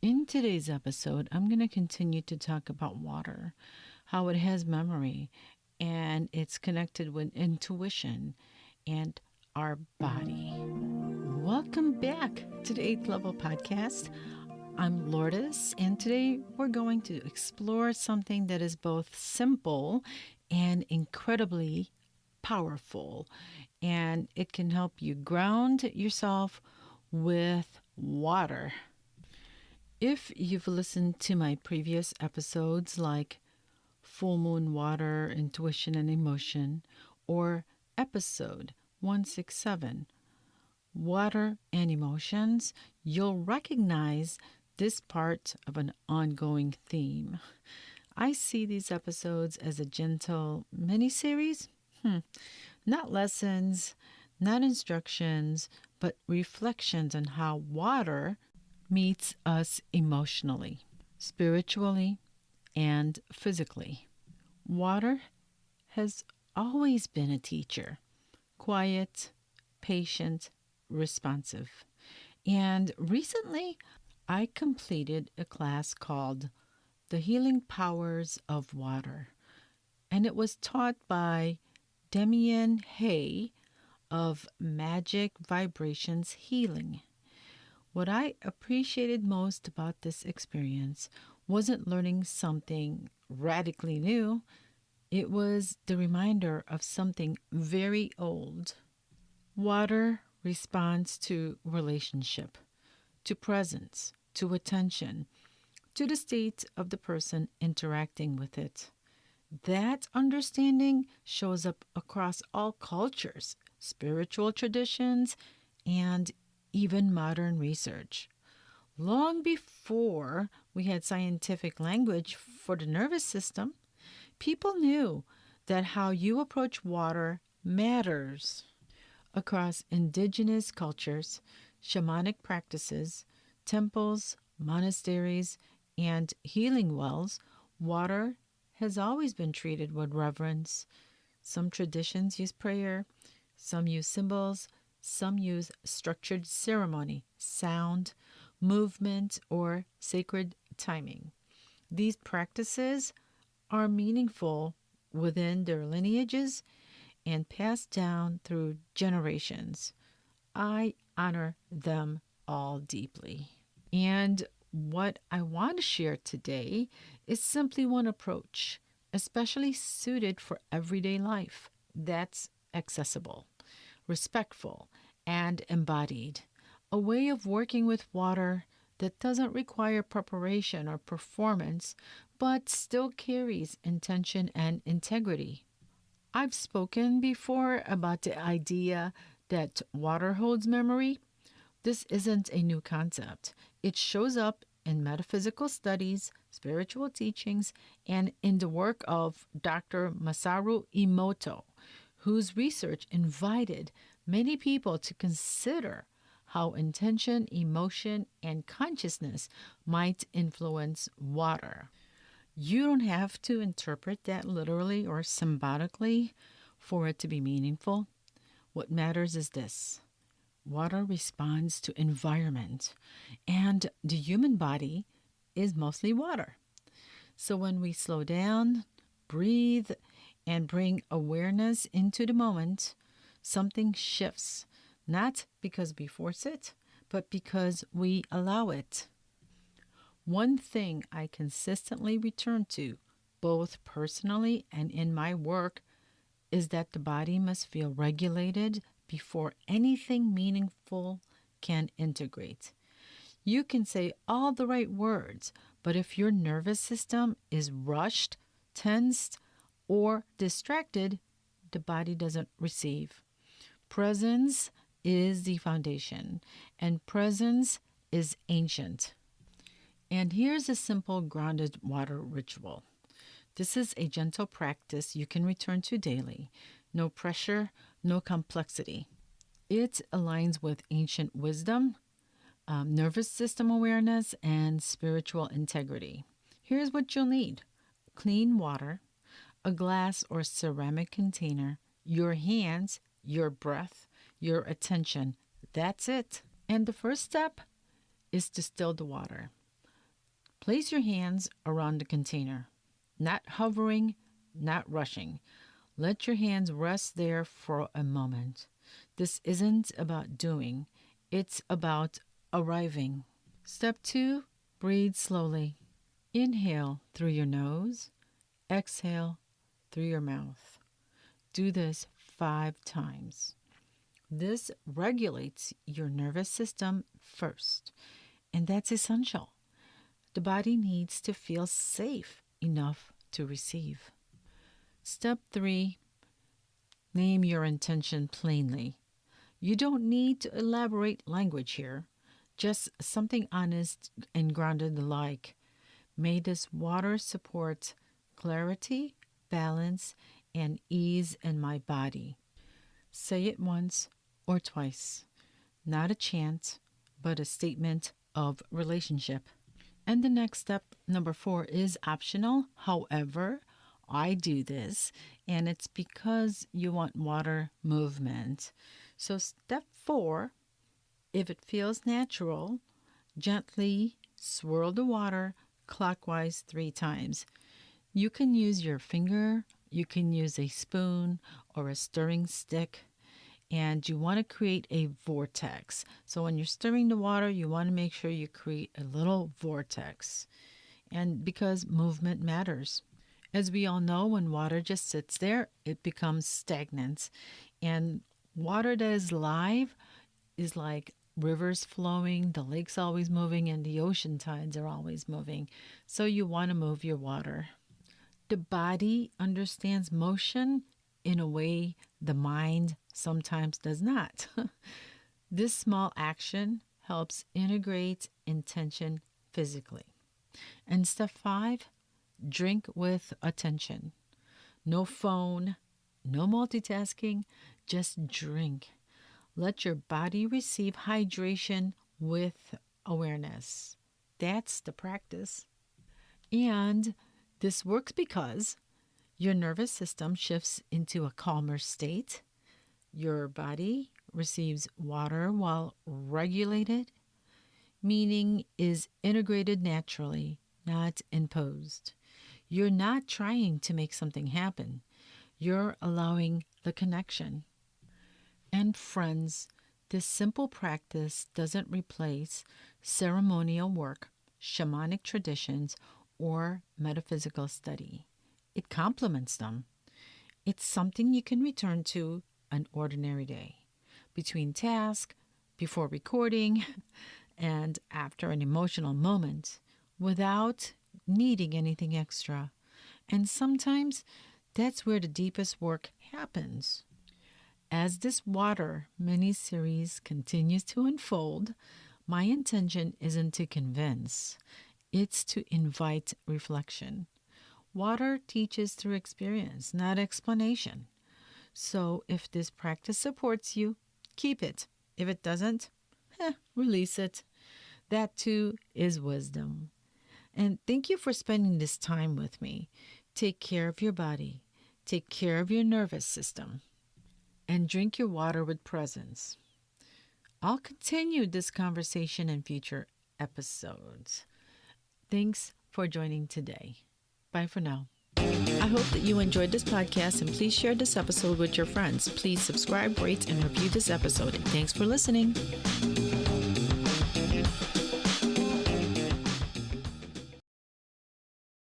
In today's episode, I'm going to continue to talk about water, how it has memory, and it's connected with intuition and our body. Welcome back to the 8th Level Podcast. I'm Lourdes, and today we're going to explore something that is both simple and incredibly powerful, and it can help you ground yourself with water. If you've listened to my previous episodes like Full Moon Water, Intuition and Emotion, or episode 167, Water and Emotions, you'll recognize this part of an ongoing theme. I see these episodes as a gentle mini-series. Not lessons, not instructions, but reflections on how water meets us emotionally, spiritually, and physically. Water has always been a teacher, quiet, patient, responsive. And recently, I completed a class called The Healing Powers of Water, and it was taught by Demian Hay of Magic Vibrations Healing. What I appreciated most about this experience wasn't learning something radically new. It was the reminder of something very old. Water responds to relationship, to presence, to attention, to the state of the person interacting with it. That understanding shows up across all cultures, spiritual traditions, and even modern research. Long before we had scientific language for the nervous system, people knew that how you approach water matters. Across indigenous cultures, shamanic practices, temples, monasteries, and healing wells, water has always been treated with reverence. Some traditions use prayer, some use symbols, some use structured ceremony, sound, movement, or sacred timing. These practices are meaningful within their lineages and passed down through generations. I honor them all deeply. And what I want to share today is simply one approach, especially suited for everyday life, that's accessible, respectful, and embodied. A way of working with water that doesn't require preparation or performance, but still carries intention and integrity. I've spoken before about the idea that water holds memory. This isn't a new concept. It shows up in metaphysical studies, spiritual teachings, and in the work of Dr. Masaru Emoto, whose research invited many people to consider how intention, emotion, and consciousness might influence water. You don't have to interpret that literally or symbolically for it to be meaningful. What matters is this. Water responds to environment, and the human body is mostly water. So when we slow down, breathe, and bring awareness into the moment, something shifts, not because we force it, but because we allow it. One thing I consistently return to, both personally and in my work, is that the body must feel regulated before anything meaningful can integrate. You can say all the right words, but if your nervous system is rushed, tensed, or distracted, the body doesn't receive. Presence is the foundation, and presence is ancient. And here's a simple grounded water ritual. This is a gentle practice you can return to daily. No pressure, no complexity. It aligns with ancient wisdom, nervous system awareness, and spiritual integrity. Here's what you'll need. Clean water, a glass or ceramic container, your hands, your breath, your attention. That's it. And the first step is to still the water. Place your hands around the container, not hovering, not rushing. Let your hands rest there for a moment. This isn't about doing, it's about arriving. Step 2, breathe slowly. Inhale through your nose, exhale through your mouth. Do this 5 times. This regulates your nervous system first, and that's essential. The body needs to feel safe enough to receive. Step 3, name your intention plainly. You don't need to elaborate language here, just something honest and grounded like, may this water support clarity, balance, and ease in my body. Say it once or twice. Not a chant, but a statement of relationship. And the next step, number 4, is optional. However, I do this, and it's because you want water movement. So, step 4, if it feels natural, gently swirl the water clockwise 3 times. You can use your finger, you can use a spoon or a stirring stick, and you want to create a vortex. So when you're stirring the water, you want to make sure you create a little vortex. And because movement matters. As we all know, when water just sits there, it becomes stagnant. And water that is live is like rivers flowing, the lake's always moving, and the ocean tides are always moving. So you want to move your water. The body understands motion in a way the mind sometimes does not. This small action helps integrate intention physically. And step 5, drink with attention. No phone, no multitasking, just drink. Let your body receive hydration with awareness. That's the practice. And this works because your nervous system shifts into a calmer state. Your body receives water while regulated, meaning is integrated naturally, not imposed. You're not trying to make something happen. You're allowing the connection. And friends, this simple practice doesn't replace ceremonial work, shamanic traditions, or metaphysical study. It complements them. It's something you can return to an ordinary day, between tasks, before recording, and after an emotional moment, without needing anything extra. And sometimes that's where the deepest work happens. As this water mini-series continues to unfold, my intention isn't to convince, it's to invite reflection. Water teaches through experience, not explanation. So if this practice supports you, keep it. If it doesn't, release it. That too is wisdom. And thank you for spending this time with me. Take care of your body, take care of your nervous system, and drink your water with presence. I'll continue this conversation in future episodes. Thanks for joining today. Bye for now. I hope that you enjoyed this podcast, and please share this episode with your friends. Please subscribe, rate, and review this episode. Thanks for listening.